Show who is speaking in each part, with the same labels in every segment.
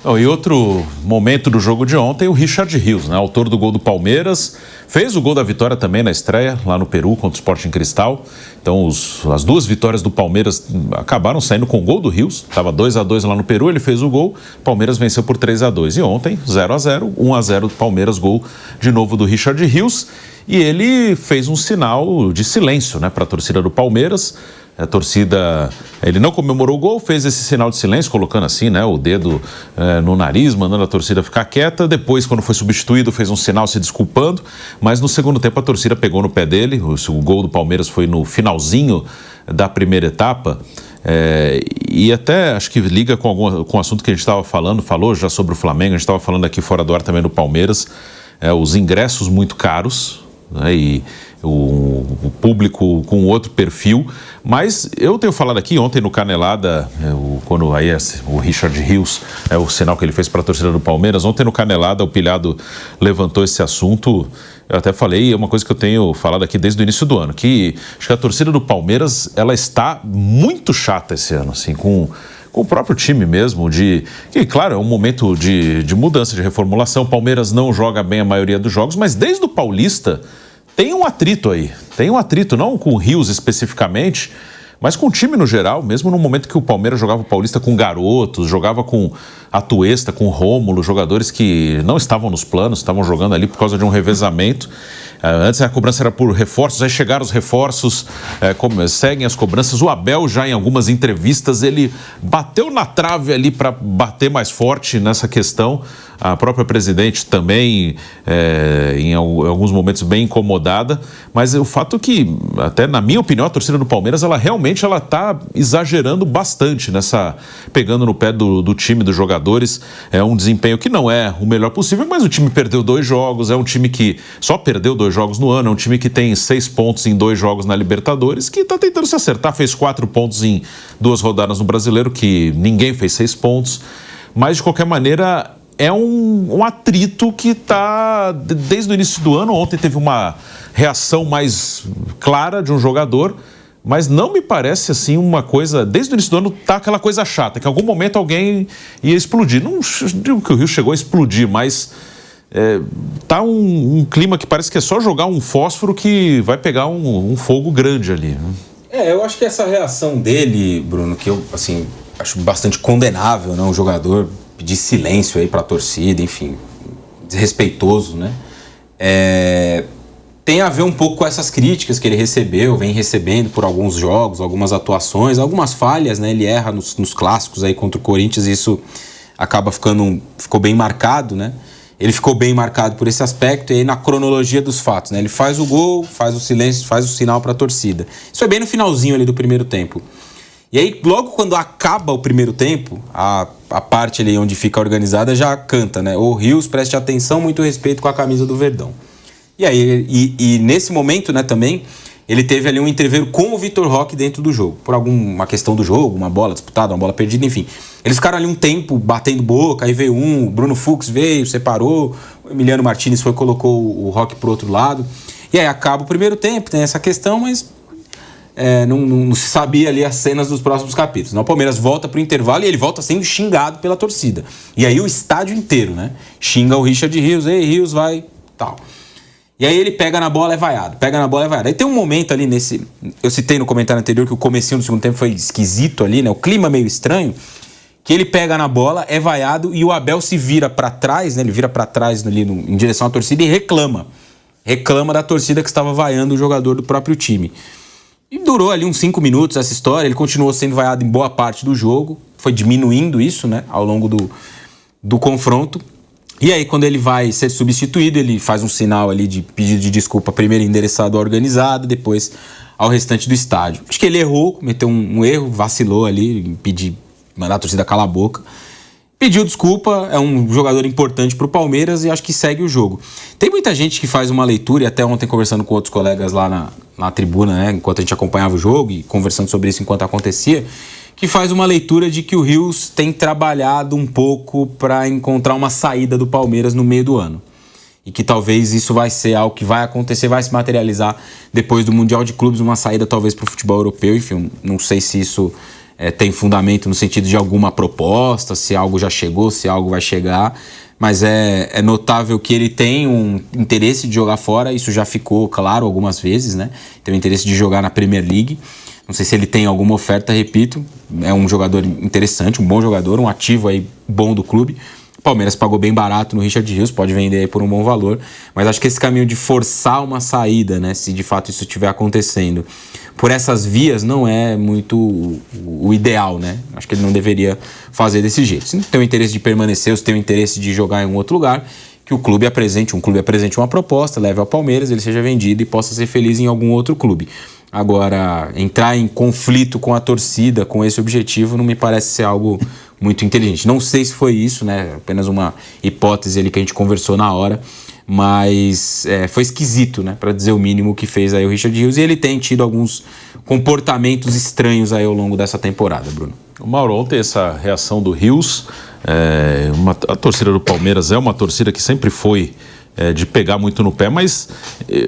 Speaker 1: E outro momento do jogo de ontem, o Richard Rios, né? Autor do gol do Palmeiras, fez o gol da vitória também na estreia, lá no Peru, contra o Sporting Cristal. Então, as duas vitórias do Palmeiras acabaram saindo com o gol do Rios. Estava 2-2 lá no Peru, ele fez o gol, o Palmeiras venceu por 3-2. E ontem, 0-0, 1-0 do Palmeiras, gol de novo do Richard Rios. E ele fez um sinal de silêncio, né, para a torcida do Palmeiras. A torcida, ele não comemorou o gol, fez esse sinal de silêncio, colocando assim, né, o dedo no nariz, mandando a torcida ficar quieta. Depois, quando foi substituído, fez um sinal se desculpando. Mas no segundo tempo a torcida pegou no pé dele. O gol do Palmeiras foi no finalzinho da primeira etapa. E até acho que liga com o assunto que a gente estava falou já sobre o Flamengo. A gente estava falando aqui fora do ar também do Palmeiras. Os ingressos muito caros, né, e o público com outro perfil. Mas eu tenho falado aqui ontem no Canelada, quando aí o Richard Rios, o sinal que ele fez para a torcida do Palmeiras, ontem no Canelada o Pilhado levantou esse assunto. Eu até falei, é uma coisa que eu tenho falado aqui desde o início do ano, que acho que a torcida do Palmeiras, ela está muito chata esse ano, assim, com o próprio time mesmo, que, claro, é um momento de mudança, de reformulação. O Palmeiras não joga bem a maioria dos jogos, mas desde o Paulista tem um atrito aí. Tem um atrito, não com o Rios especificamente, mas com o time no geral, mesmo no momento que o Palmeiras jogava o Paulista com garotos, jogava com Atuesta, com Rômulo, jogadores que não estavam nos planos, estavam jogando ali por causa de um revezamento. Antes a cobrança era por reforços, aí chegaram os reforços, seguem as cobranças. O Abel já em algumas entrevistas, ele bateu na trave ali para bater mais forte nessa questão. A própria presidente também, em alguns momentos, bem incomodada. Mas o fato é que, até na minha opinião, a torcida do Palmeiras, ela realmente está exagerando bastante pegando no pé do time, dos jogadores. É um desempenho que não é o melhor possível, mas o time perdeu 2 jogos, é um time que só perdeu 2 jogos no ano, é um time que tem 6 pontos em 2 jogos na Libertadores, que está tentando se acertar, fez 4 pontos em 2 rodadas no Brasileiro, que ninguém fez 6 pontos. Mas, de qualquer maneira, é um atrito que está desde o início do ano. Ontem teve uma reação mais clara de um jogador, mas não me parece assim uma coisa... Desde o início do ano tá aquela coisa chata, que em algum momento alguém ia explodir. Não digo que o Rio chegou a explodir, mas tá um clima que parece que é só jogar um fósforo que vai pegar um fogo grande ali, né?
Speaker 2: Eu acho que essa reação dele, Bruno, que eu assim, acho bastante condenável, né? Um jogador pedir silêncio aí para a torcida, enfim, desrespeitoso, né? Tem a ver um pouco com essas críticas que ele vem recebendo por alguns jogos, algumas atuações, algumas falhas, né? Ele erra nos clássicos aí contra o Corinthians e isso acaba ficou bem marcado, né? Ele ficou bem marcado por esse aspecto e aí na cronologia dos fatos, né? Ele faz o gol, faz o silêncio, faz o sinal para a torcida. Isso foi bem no finalzinho ali do primeiro tempo. E aí, logo quando acaba o primeiro tempo, a parte ali onde fica organizada já canta, né? O Rios, preste atenção, muito respeito com a camisa do Verdão. E aí, e nesse momento, né, também, ele teve ali um entreveiro com o Vitor Roque dentro do jogo. Por alguma questão do jogo, uma bola disputada, uma bola perdida, enfim. Eles ficaram ali um tempo batendo boca, aí veio o Bruno Fux veio, separou, o Emiliano Martinez colocou o Roque pro outro lado. E aí acaba o primeiro tempo, tem essa questão, mas não se sabia ali as cenas dos próximos capítulos. Então, o Palmeiras volta pro intervalo e ele volta sendo xingado pela torcida. E aí o estádio inteiro, né, xinga o Richard Rios, ei, Rios vai, tal. E aí ele pega na bola, é vaiado. Aí tem um momento ali eu citei no comentário anterior que o comecinho do segundo tempo foi esquisito ali, né? O clima meio estranho. Que ele pega na bola, é vaiado e o Abel se vira para trás, né? Ele vira para trás ali em direção à torcida e reclama. Reclama da torcida que estava vaiando o jogador do próprio time. E durou ali uns 5 minutos essa história. Ele continuou sendo vaiado em boa parte do jogo. Foi diminuindo isso, né? Ao longo do confronto. E aí, quando ele vai ser substituído, ele faz um sinal ali de pedido de desculpa, primeiro endereçado ao organizado, depois ao restante do estádio. Acho que ele errou, cometeu um erro, vacilou ali, mandar a torcida calar a boca. Pediu desculpa, é um jogador importante para o Palmeiras e acho que segue o jogo. Tem muita gente que faz uma leitura, e até ontem conversando com outros colegas lá na tribuna, né, enquanto a gente acompanhava o jogo e conversando sobre isso enquanto acontecia, que faz uma leitura de que o Rios tem trabalhado um pouco para encontrar uma saída do Palmeiras no meio do ano. E que talvez isso vai ser algo que vai acontecer, vai se materializar depois do Mundial de Clubes, uma saída talvez para o futebol europeu. Enfim, não sei se isso tem fundamento no sentido de alguma proposta, se algo já chegou, se algo vai chegar, mas é notável que ele tem um interesse de jogar fora, isso já ficou claro algumas vezes, né? Tem o interesse de jogar na Premier League. Não sei se ele tem alguma oferta, repito, é um jogador interessante, um bom jogador, um ativo aí bom do clube. O Palmeiras pagou bem barato no Richard Rios, pode vender aí por um bom valor, mas acho que esse caminho de forçar uma saída, né, se de fato isso estiver acontecendo, por essas vias não é muito o ideal, né? Acho que ele não deveria fazer desse jeito. Se não tem o interesse de permanecer, ou se tem o interesse de jogar em um outro lugar, que o clube apresente uma proposta, leve ao Palmeiras, ele seja vendido e possa ser feliz em algum outro clube. Agora, entrar em conflito com a torcida, com esse objetivo, não me parece ser algo muito inteligente. Não sei se foi isso, né? Apenas uma hipótese ali que a gente conversou na hora, mas foi esquisito, né? Para dizer o mínimo, que fez aí o Richard Rios, e ele tem tido alguns comportamentos estranhos aí ao longo dessa temporada, Bruno.
Speaker 1: O Mauro, ontem essa reação do Rios, a torcida do Palmeiras é uma torcida que sempre foi de pegar muito no pé, mas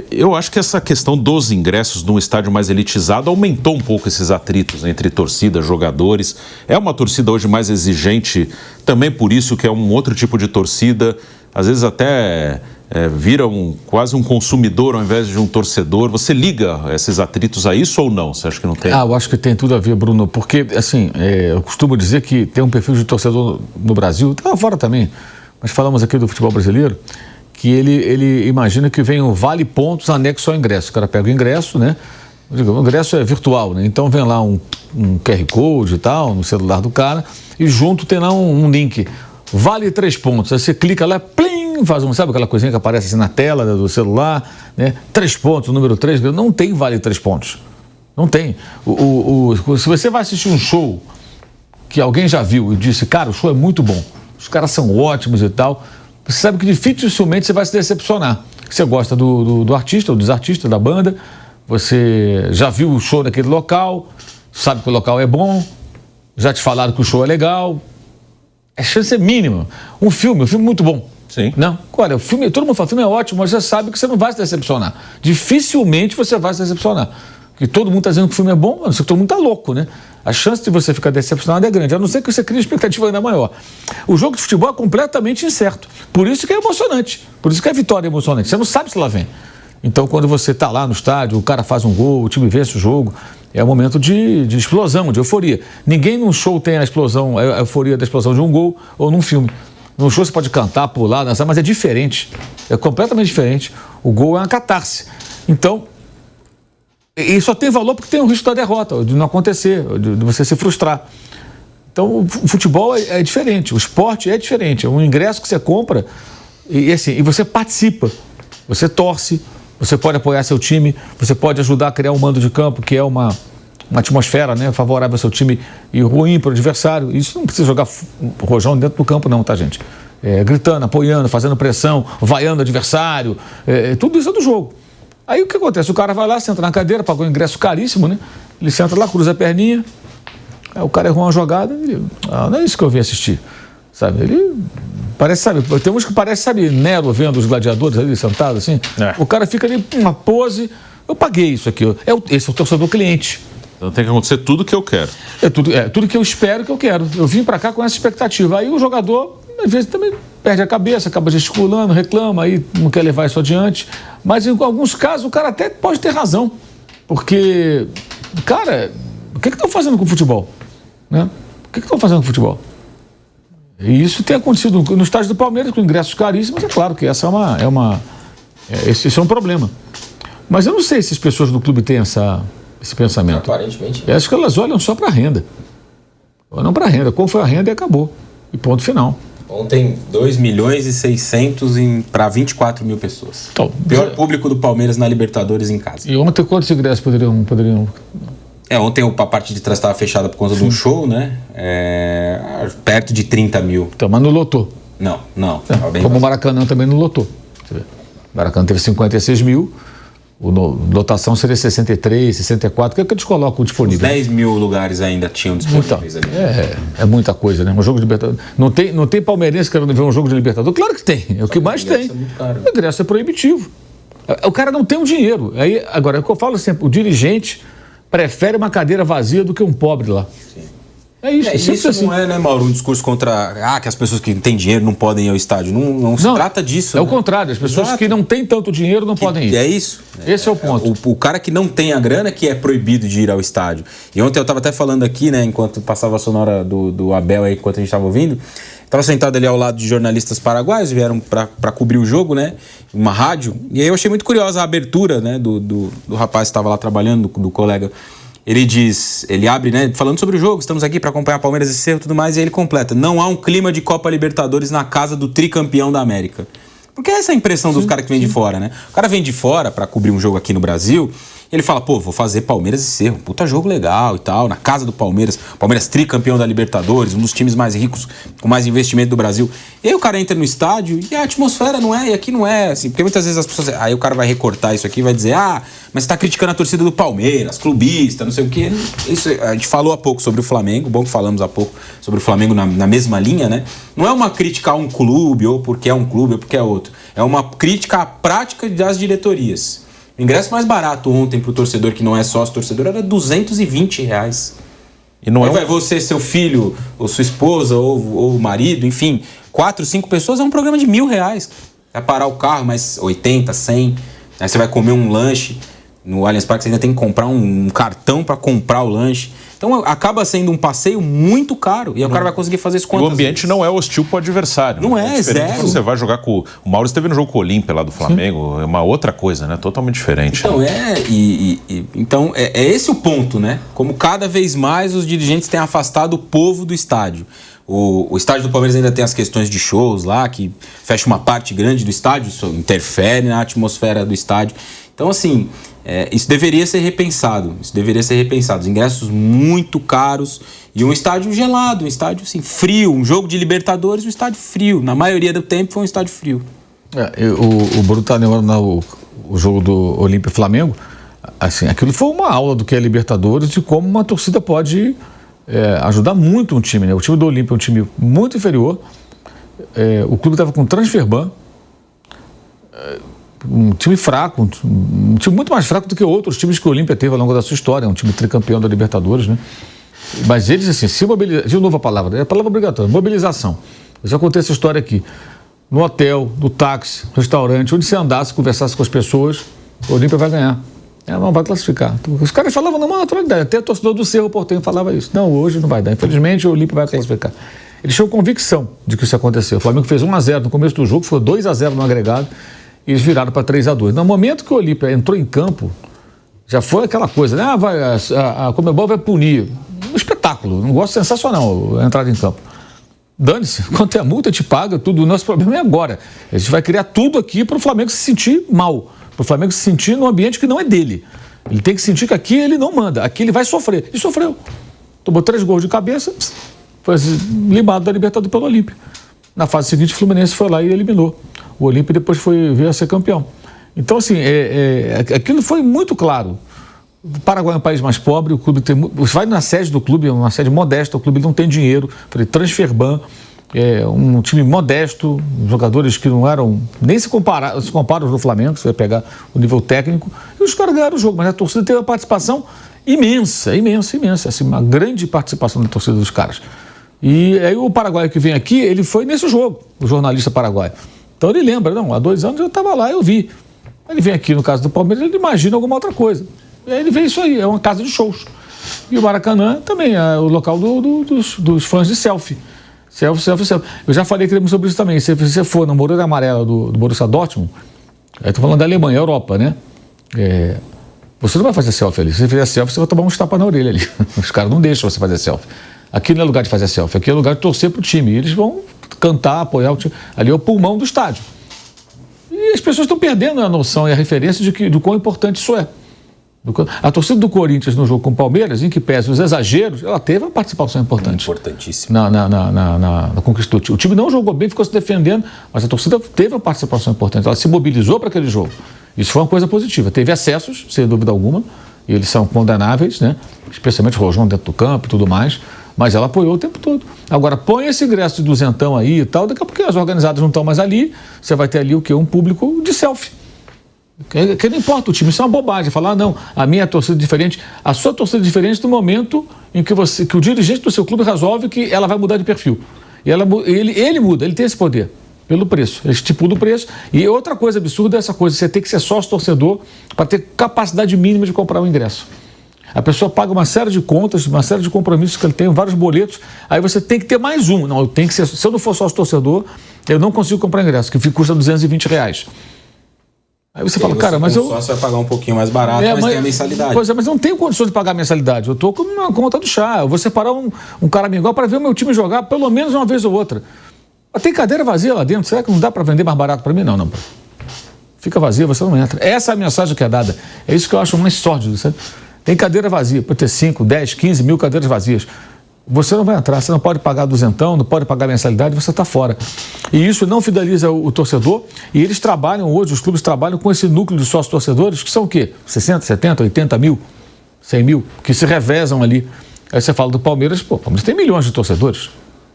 Speaker 1: eu acho que essa questão dos ingressos num estádio mais elitizado aumentou um pouco esses atritos entre torcida, jogadores. É uma torcida hoje mais exigente, também por isso que é um outro tipo de torcida, às vezes até vira quase um consumidor ao invés de um torcedor. Você liga esses atritos a isso ou não? Você acha que não tem?
Speaker 3: Eu acho que tem tudo a ver, Bruno, porque, assim, eu costumo dizer que tem um perfil de torcedor no Brasil, lá fora também, mas falamos aqui do futebol brasileiro, que ele imagina que vem um vale pontos anexo ao ingresso. O cara pega o ingresso, né? O ingresso é virtual, né? Então vem lá um QR Code e tal, no celular do cara, e junto tem lá um link. Vale 3 pontos. Aí você clica lá, plim, faz sabe aquela coisinha que aparece assim na tela do celular, né? 3 pontos, o número 3, não tem vale 3 pontos. Não tem. Se você vai assistir um show que alguém já viu e disse, cara, o show é muito bom, os caras são ótimos e tal, você sabe que dificilmente você vai se decepcionar. Você gosta do artista ou dos artistas, da banda, você já viu o show naquele local, sabe que o local é bom, já te falaram que o show é legal, a chance é mínima. Um filme muito bom.
Speaker 1: Sim.
Speaker 3: Não? Olha, todo mundo fala, o filme é ótimo, mas você sabe que você não vai se decepcionar. Dificilmente você vai se decepcionar. Porque todo mundo está dizendo que o filme é bom, a não ser que todo mundo está louco, né? A chance de você ficar decepcionado é grande, a não ser que você crie expectativa ainda maior. O jogo de futebol é completamente incerto. Por isso que é emocionante. Por isso que a vitória é emocionante. Você não sabe se ela vem. Então, quando você está lá no estádio, o cara faz um gol, o time vence o jogo, é um momento de explosão, de euforia. Ninguém num show tem a euforia da explosão de um gol ou num filme. Num show você pode cantar, pular, dançar, mas é diferente. É completamente diferente. O gol é uma catarse. Então, e só tem valor porque tem o risco da derrota, de não acontecer, de você se frustrar. Então, o futebol é diferente, o esporte é diferente. É um ingresso que você compra e você participa, você torce, você pode apoiar seu time, você pode ajudar a criar um mando de campo, que é uma atmosfera, né, favorável ao seu time e ruim para o adversário. Isso não precisa jogar rojão dentro do campo não, tá, gente? Gritando, apoiando, fazendo pressão, vaiando o adversário, tudo isso é do jogo. Aí o que acontece? O cara vai lá, senta na cadeira, pagou um ingresso caríssimo, né? Ele senta lá, cruza a perninha, aí o cara errou uma jogada, não é isso que eu vim assistir, sabe? Ele parece, sabe, tem uns que parece, sabe, Nero vendo os gladiadores ali sentados assim, o cara fica ali, uma pose, eu paguei isso aqui, esse é o torcedor cliente.
Speaker 1: Então tem que acontecer tudo que eu quero.
Speaker 3: Tudo que eu espero que eu quero. Eu vim pra cá com essa expectativa. Aí o jogador, às vezes, também perde a cabeça, acaba gesticulando, reclama, aí não quer levar isso adiante. Mas em alguns casos o cara até pode ter razão. Porque, cara, o que estão fazendo com o futebol? Né? O que estão fazendo com o futebol? E isso tem acontecido no estádio do Palmeiras, com ingressos caríssimos. É claro que esse é um problema. Mas eu não sei se as pessoas do clube têm esse pensamento.
Speaker 2: Aparentemente.
Speaker 3: Eu acho que elas olham só para a renda. Olham para a renda. Qual foi a renda e acabou. E ponto final.
Speaker 2: Ontem, 2.600.000 para 24 mil pessoas.
Speaker 3: Então,
Speaker 2: pior público do Palmeiras na Libertadores em casa.
Speaker 3: E ontem quantos ingressos poderiam...
Speaker 2: Ontem a parte de trás estava fechada por conta de um show, né? Perto de 30 mil.
Speaker 3: Então, mas não lotou.
Speaker 2: Não.
Speaker 3: Como o Maracanã também não lotou. O Maracanã teve 56 mil, a lotação seria 63, 64, o que eles colocam disponível?
Speaker 2: 10 mil lugares ainda tinham disponíveis ali.
Speaker 3: É muita coisa, né? Um jogo de Libertadores. Não tem palmeirense querendo ver um jogo de Libertadores? Claro que tem, é o que mais tem. O ingresso é proibitivo. O cara não tem o dinheiro. Agora, é o que eu falo sempre, o dirigente prefere uma cadeira vazia do que um pobre lá.
Speaker 2: Sim.
Speaker 3: É isso.
Speaker 2: Isso
Speaker 3: assim.
Speaker 2: não é, né, Mauro, um discurso contra que as pessoas que têm dinheiro não podem ir ao estádio. Não se trata disso.
Speaker 3: É o contrário, as pessoas que não têm tanto dinheiro não podem ir.
Speaker 2: É isso.
Speaker 3: Esse é o ponto.
Speaker 2: O cara que não tem a grana que é proibido de ir ao estádio. E ontem eu estava até falando aqui, né, enquanto passava a sonora do Abel aí, enquanto a gente estava ouvindo, estava sentado ali ao lado de jornalistas paraguaios, vieram para cobrir o jogo, né, uma rádio, e aí eu achei muito curiosa a abertura, né, do rapaz que estava lá trabalhando, do colega. Ele abre, né, falando sobre o jogo, estamos aqui para acompanhar Palmeiras e Cerro e tudo mais, e ele completa: não há um clima de Copa Libertadores na casa do tricampeão da América. Porque essa é a impressão dos caras que vêm de fora, né? O cara vem de fora para cobrir um jogo aqui no Brasil, ele fala, pô, vou fazer Palmeiras e Cerro, puta jogo legal e tal, na casa do Palmeiras, Palmeiras tricampeão da Libertadores, um dos times mais ricos, com mais investimento do Brasil. E aí o cara entra no estádio e a atmosfera não é, e aqui não é, assim, porque muitas vezes as pessoas, aí o cara vai recortar isso aqui e vai dizer, mas você tá criticando a torcida do Palmeiras, clubista, não sei o quê. Isso, a gente falou há pouco sobre o Flamengo, bom que falamos há pouco sobre o Flamengo na mesma linha, né? Não é uma crítica a um clube, ou porque é um clube, ou porque é outro. É uma crítica à prática das diretorias. O ingresso mais barato ontem pro torcedor que não é sócio torcedor era R$220.
Speaker 1: E não
Speaker 2: vai você, seu filho, ou sua esposa, ou marido, enfim, 4, 5 pessoas, é um programa de R$1.000. Vai parar o carro, mais 80, 100. Aí você vai comer um lanche. No Allianz Parque você ainda tem que comprar um cartão para comprar o lanche. Então acaba sendo um passeio muito caro. E o cara vai conseguir fazer isso quantas
Speaker 1: vezes? O ambiente
Speaker 2: vezes?
Speaker 1: Não é hostil pro adversário.
Speaker 2: Não é zero.
Speaker 1: Você vai jogar com... O Mauro esteve no jogo com o Olímpia lá do Flamengo. É uma outra coisa, né? Totalmente diferente.
Speaker 2: Então, então é esse o ponto, né? Como cada vez mais os dirigentes têm afastado o povo do estádio. O estádio do Palmeiras ainda tem as questões de shows lá, que fecha uma parte grande do estádio, isso interfere na atmosfera do estádio. Então, assim, isso deveria ser repensado. Os ingressos muito caros e um estádio gelado, um estádio assim, frio. Um jogo de Libertadores, um estádio frio. Na maioria do tempo foi um estádio frio.
Speaker 3: O Bruno tá lembrando o jogo do Olímpia e Flamengo. Assim, aquilo foi uma aula do que é Libertadores, de como uma torcida pode ajudar muito um time, né? O time do Olímpia é um time muito inferior. O clube estava com transferban. Um time fraco, um time muito mais fraco do que outros times que o Olímpia teve ao longo da sua história, um time tricampeão da Libertadores, né? Mas eles, assim, se mobilizam, de novo a palavra obrigatória, mobilização. Eu já contei essa história aqui. No hotel, no táxi, no restaurante, onde você andasse, conversasse com as pessoas, o Olímpia vai ganhar. Não vai classificar. Os caras falavam, não, naturalidade. Até o torcedor do Cerro Porteño falava isso. Não, hoje não vai dar. Infelizmente, o Olímpia vai classificar. Eles tinham convicção de que isso aconteceu. O Flamengo fez 1-0 no começo do jogo, foi 2-0 no agregado. E eles viraram para 3-2. No momento que o Olímpia entrou em campo, já foi aquela coisa, né? A Conmebol vai punir. Um espetáculo, um negócio sensacional a entrada em campo. Dane-se, quanto é a multa, te paga, tudo. O nosso problema é agora. A gente vai criar tudo aqui para o Flamengo se sentir mal. Para o Flamengo se sentir num ambiente que não é dele. Ele tem que sentir que aqui ele não manda, aqui ele vai sofrer. E sofreu. Tomou 3 gols de cabeça, foi limado da Libertadores pelo Olímpia. Na fase seguinte, o Fluminense foi lá e eliminou. O Olímpia depois veio a ser campeão. Então, assim, aquilo foi muito claro. O Paraguai é um país mais pobre, o clube tem... Você vai na sede do clube, é uma sede modesta, o clube não tem dinheiro. Falei, transferban, um time modesto, jogadores que não eram... Nem se comparam no Flamengo, você vai pegar o nível técnico, e os caras ganharam o jogo, mas a torcida teve uma participação imensa, assim, uma grande participação da torcida dos caras. E aí o paraguaio que vem aqui, ele foi nesse jogo, o jornalista paraguaio. Então ele lembra, há 2 anos eu estava lá, eu vi. Ele vem aqui no caso do Palmeiras, ele imagina alguma outra coisa. E aí ele vê isso aí, é uma casa de shows. E o Maracanã também é o local dos fãs de selfie. Selfie. Eu já falei sobre isso também. Se você for na Moreira Amarela do Borussia Dortmund, aí estou falando da Alemanha, Europa, né? Você não vai fazer selfie ali. Se você fizer selfie, você vai tomar uns tapas na orelha ali. Os caras não deixam você fazer selfie. Aqui não é lugar de fazer selfie, aqui é lugar de torcer pro time. E eles vão cantar, apoiar o time. Ali é o pulmão do estádio. E as pessoas estão perdendo a noção e a referência do quão importante isso é. A torcida do Corinthians no jogo com o Palmeiras, em que pese os exageros, ela teve uma participação importante.
Speaker 2: Importantíssima.
Speaker 3: Na conquista do time. O time não jogou bem, ficou se defendendo, mas a torcida teve uma participação importante. Ela se mobilizou para aquele jogo. Isso foi uma coisa positiva. Teve excessos, sem dúvida alguma, e eles são condenáveis, né? Especialmente o Rojão dentro do campo e tudo mais, mas ela apoiou o tempo todo. Agora, põe esse ingresso de 200 aí e tal, daqui a pouco as organizadas não estão mais ali, você vai ter ali o quê? Um público de selfie. Que não importa o time, isso é uma bobagem. Falar, não, a minha torcida é diferente. A sua torcida é diferente no momento em que o dirigente do seu clube resolve que ela vai mudar de perfil. E ele muda, ele tem esse poder, pelo preço. Ele estipula o preço. E outra coisa absurda é essa coisa, você tem que ser sócio-torcedor para ter capacidade mínima de comprar o ingresso. A pessoa paga uma série de contas, uma série de compromissos que ele tem, vários boletos, aí você tem que ter mais um. Não, eu tenho que ser, se eu não for sócio-torcedor, eu não consigo comprar ingresso, que custa R$220. Aí você fala, cara, mas eu...
Speaker 2: Sócio vai pagar um pouquinho mais barato, mas tem a mensalidade.
Speaker 3: Pois é, mas eu não tenho condições de pagar a mensalidade. Eu estou com uma conta do chá. Eu vou separar um caramingual para ver o meu time jogar pelo menos uma vez ou outra. Mas tem cadeira vazia lá dentro. Será que não dá para vender mais barato para mim? Não. Fica vazia, você não entra. Essa é a mensagem que é dada. É isso que eu acho mais sórdido, sabe? Tem cadeira vazia. Pode ter 5, 10, 15 mil cadeiras vazias. Você não vai entrar, você não pode pagar duzentão, não pode pagar mensalidade, você está fora. E isso não fideliza o torcedor, e eles trabalham hoje, os clubes trabalham com esse núcleo de sócios-torcedores, que são o quê? 60, 70, 80 mil, 100 mil, que se revezam ali. Aí você fala do Palmeiras, pô, o Palmeiras tem milhões de torcedores,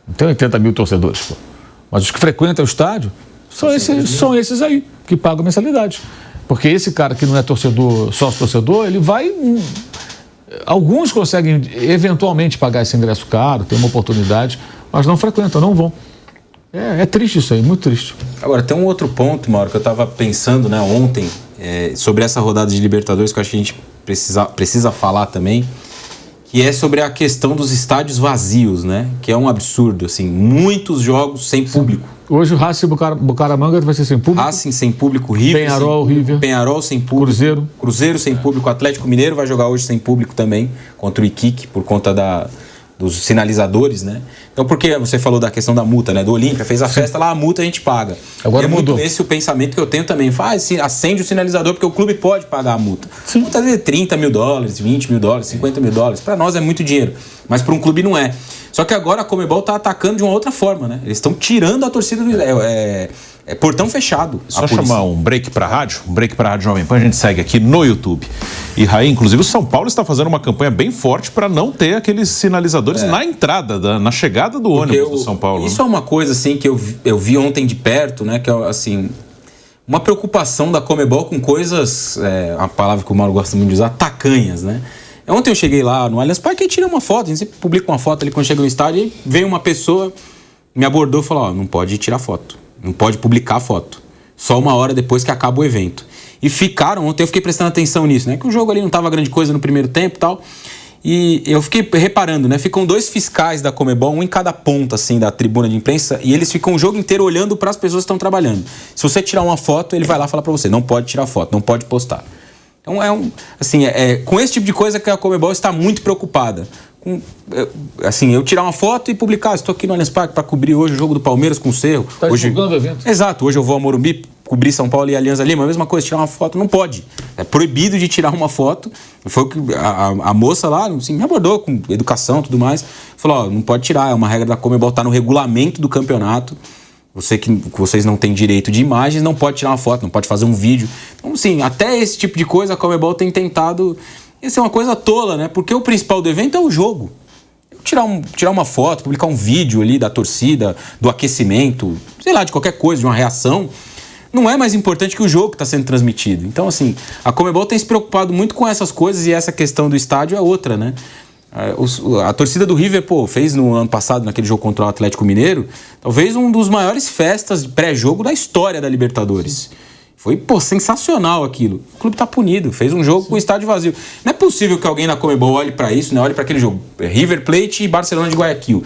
Speaker 3: não tem 80 mil torcedores, pô. Mas os que frequentam o estádio são esses aí, que pagam mensalidade. Porque esse cara que não é torcedor, sócio-torcedor, ele vai... Alguns conseguem eventualmente pagar esse ingresso caro, tem uma oportunidade, mas não frequentam, não vão. É triste isso aí, muito triste.
Speaker 2: Agora, tem um outro ponto, Mauro, que eu estava pensando, né, ontem, sobre essa rodada de Libertadores, que eu acho que a gente precisa falar também, que é sobre a questão dos estádios vazios, né? Que é um absurdo, assim, muitos jogos sem público.
Speaker 3: Hoje o Racing Bucaramanga vai ser sem público.
Speaker 2: Racing sem público, River Penharol sem público. Cruzeiro sem público, Atlético Mineiro vai jogar hoje sem público também, contra o Iquique, por conta dos sinalizadores, né? Então, porque você falou da questão da multa, né? Do Olímpia, fez a festa lá, a multa a gente paga.
Speaker 3: Agora mudou.
Speaker 2: Muito esse o pensamento que eu tenho também. Acende o sinalizador, porque o clube pode pagar a multa.
Speaker 3: Sim.
Speaker 2: Muitas vezes $30 mil, $20 mil, $50 mil. Para nós é muito dinheiro, mas para um clube não é. Só que agora a Conmebol está atacando de uma outra forma, né? Eles estão tirando a torcida do... portão fechado.
Speaker 1: Só chamar um break para a rádio, Jovem Pan, a gente segue aqui no YouTube. E Raí, inclusive o São Paulo está fazendo uma campanha bem forte para não ter aqueles sinalizadores na entrada, na chegada do ônibus do São Paulo.
Speaker 2: Isso é uma coisa assim que eu vi ontem de perto, né? Que é assim, uma preocupação da Conmebol com coisas, a palavra que o Mauro gosta muito de usar, tacanhas, né? Ontem eu cheguei lá no Allianz Parque e tirei uma foto, a gente sempre publica uma foto ali quando chega no estádio, e veio uma pessoa, me abordou e falou, não pode tirar foto. Não pode publicar a foto. Só uma hora depois que acaba o evento. E ontem eu fiquei prestando atenção nisso, né? Que o jogo ali não estava grande coisa no primeiro tempo e tal. E eu fiquei reparando, né? Ficam 2 fiscais da Conmebol, um em cada ponta, assim, da tribuna de imprensa, e eles ficam o jogo inteiro olhando para as pessoas que estão trabalhando. Se você tirar uma foto, ele vai lá falar para você, não pode tirar foto, não pode postar. Então com esse tipo de coisa que a Conmebol está muito preocupada. Eu tirar uma foto e publicar, estou aqui no Allianz Parque para cobrir hoje o jogo do Palmeiras com o Cerro.
Speaker 3: Está divulgando o evento.
Speaker 2: Exato, hoje eu vou a Morumbi cobrir São Paulo e Alianza Lima, a mesma coisa, tirar uma foto, não pode. É proibido de tirar uma foto. Foi o que a moça lá, assim, me abordou com educação e tudo mais, falou, não pode tirar, é uma regra da Conmebol, está no regulamento do campeonato. Vocês não têm direito de imagens, não pode tirar uma foto, não pode fazer um vídeo. Então, assim, até esse tipo de coisa a Conmebol tem tentado... Isso é uma coisa tola, né? Porque o principal do evento é o jogo. Tirar uma foto, publicar um vídeo ali da torcida, do aquecimento, sei lá, de qualquer coisa, de uma reação, não é mais importante que o jogo que está sendo transmitido. Então, assim, a Conmebol tem se preocupado muito com essas coisas e essa questão do estádio é outra, né? A torcida do River, fez no ano passado, naquele jogo contra o Atlético Mineiro, talvez um dos maiores festas de pré-jogo da história da Libertadores. Sim. Foi, sensacional aquilo. O clube tá punido, fez um jogo com o estádio vazio. Não é possível que alguém na Conmebol olhe para isso, né? Olhe para aquele jogo, River Plate e Barcelona de Guayaquil,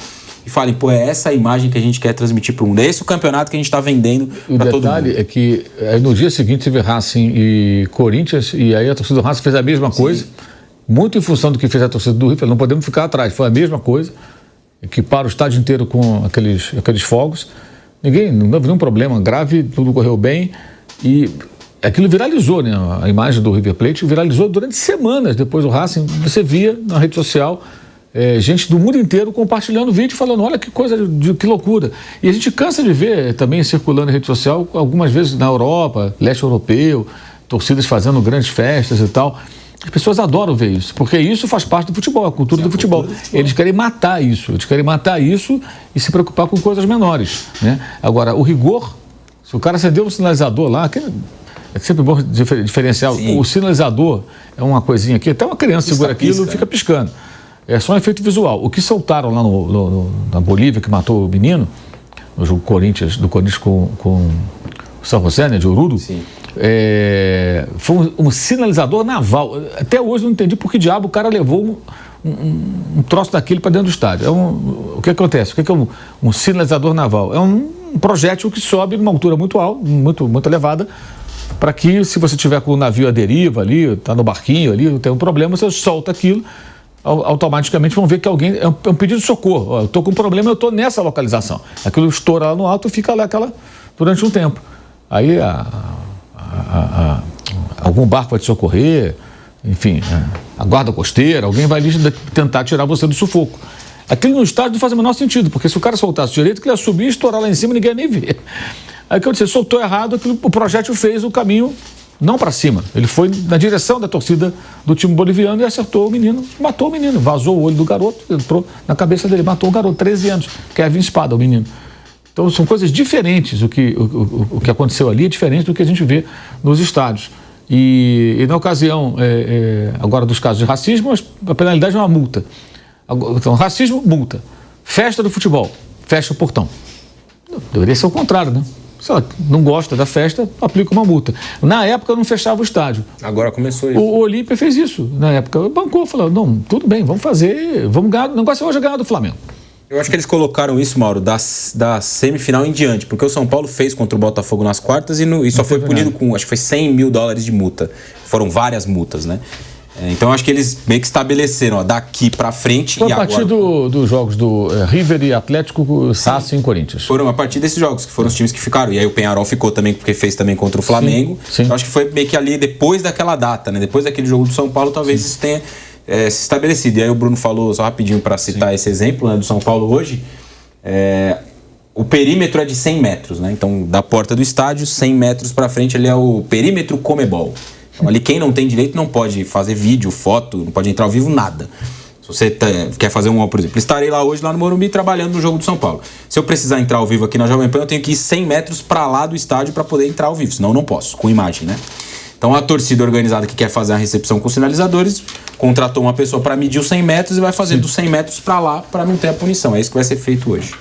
Speaker 2: e falem, é essa a imagem que a gente quer transmitir para o mundo. É esse o campeonato que a gente está vendendo para todo mundo. O detalhe
Speaker 3: é que no dia seguinte teve Racing e Corinthians, e aí a torcida do Racing fez a mesma coisa, muito em função do que fez a torcida do River, não podemos ficar atrás, foi a mesma coisa, equiparam o estádio inteiro com aqueles fogos, não houve nenhum problema grave, tudo correu bem. E aquilo viralizou, né? A imagem do River Plate viralizou durante semanas depois do Racing. Você via na rede social gente do mundo inteiro compartilhando vídeo, falando, olha que coisa, que loucura. E a gente cansa de ver também circulando na rede social, algumas vezes na Europa, leste europeu, torcidas fazendo grandes festas e tal. As pessoas adoram ver isso, porque isso faz parte do futebol, a cultura do futebol. Eles querem matar isso, e se preocupar com coisas menores, né? Agora, o rigor, se o cara acendeu um sinalizador lá, É sempre bom diferenciar.
Speaker 2: Sim.
Speaker 3: O sinalizador é uma coisinha aqui, até uma criança segura aquilo e fica piscando. É só um efeito visual. O que soltaram lá na Bolívia, que matou o menino, no jogo do Corinthians com o São José, né, de Oruro, foi um sinalizador naval. Até hoje eu não entendi por que diabo o cara levou um troço daquele para dentro do estádio. O que acontece? O que é um sinalizador naval? É um projétil que sobe numa altura muito alta, muito elevada, para que, se você tiver com o navio à deriva ali, está no barquinho ali, tem um problema, você solta aquilo, automaticamente vão ver que alguém... É um pedido de socorro. Eu estou com um problema, eu estou nessa localização. Aquilo estoura lá no alto e fica lá durante um tempo. Aí algum barco vai te socorrer, enfim, a guarda costeira, alguém vai ali tentar tirar você do sufoco. Aquilo no estádio não faz o menor sentido, porque se o cara soltasse direito, que ele ia subir e estourar lá em cima, ninguém ia nem ver. Aí que eu disse, soltou errado, o projétil fez o caminho não para cima. Ele foi na direção da torcida do time boliviano e acertou o menino, matou o menino, vazou o olho do garoto, entrou na cabeça dele, matou o garoto, 13 anos, Kevin Espada, o menino. Então são coisas diferentes, o que aconteceu ali é diferente do que a gente vê nos estádios. E na ocasião, agora dos casos de racismo, a penalidade é uma multa. Então, racismo, multa. Festa do futebol, fecha o portão. Deveria ser o contrário, né? Se ela não gosta da festa, aplica uma multa. Na época, não fechava o estádio.
Speaker 2: Agora começou isso.
Speaker 3: O Olímpia fez isso. Na época, bancou, falou, não, tudo bem, vamos fazer, vamos ganhar. O negócio hoje é ganhar do Flamengo.
Speaker 2: Eu acho que eles colocaram isso, Mauro, da semifinal em diante, porque o São Paulo fez contra o Botafogo nas quartas e só foi punido com, acho que foi $100 mil de multa. Foram várias multas, né? Então acho que eles meio que estabeleceram, daqui pra frente.
Speaker 3: Foi a partir dos jogos do River e Atlético, Racing e Corinthians.
Speaker 2: Foram a partir desses jogos, que foram os times que ficaram. E aí o Penharol ficou também, porque fez também contra o Flamengo.
Speaker 3: Sim.
Speaker 2: Então acho que foi meio que ali depois daquela data, né? Depois daquele jogo do São Paulo, talvez isso tenha se estabelecido. E aí o Bruno falou, só rapidinho para citar esse exemplo, né, do São Paulo hoje. O perímetro é de 100 metros, né? Então, da porta do estádio, 100 metros para frente, ali é o perímetro Comebol. Então, ali quem não tem direito não pode fazer vídeo, foto, não pode entrar ao vivo, nada. Se você quer fazer por exemplo, estarei lá hoje, lá no Morumbi, trabalhando no jogo do São Paulo. Se eu precisar entrar ao vivo aqui na Jovem Pan, eu tenho que ir 100 metros para lá do estádio para poder entrar ao vivo, senão eu não posso, com imagem, né? Então, a torcida organizada que quer fazer a recepção com sinalizadores contratou uma pessoa para medir os 100 metros e vai fazer dos 100 metros para lá para não ter a punição. É isso que vai ser feito hoje.